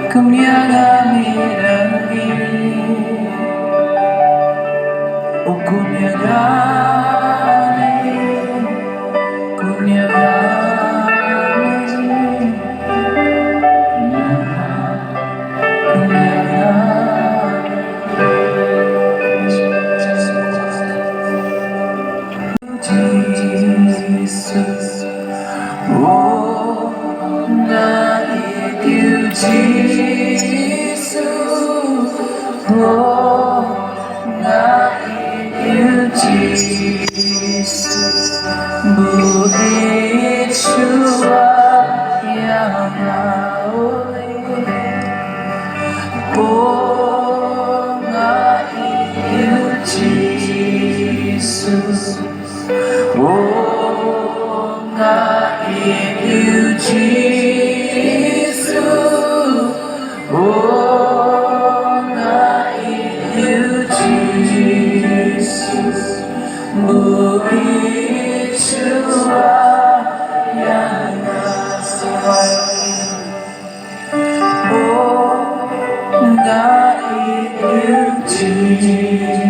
Kumiagami lagi, oh kumiagami, kumiagami, Jesus, oh naik you Jesus, oh naik you Jesus, bukit Syura yang mauli, oh naik you Jesus, oh naik you Jesus, oh naik you Jesus, bukit Syura yang asli, oh naik you Jesus.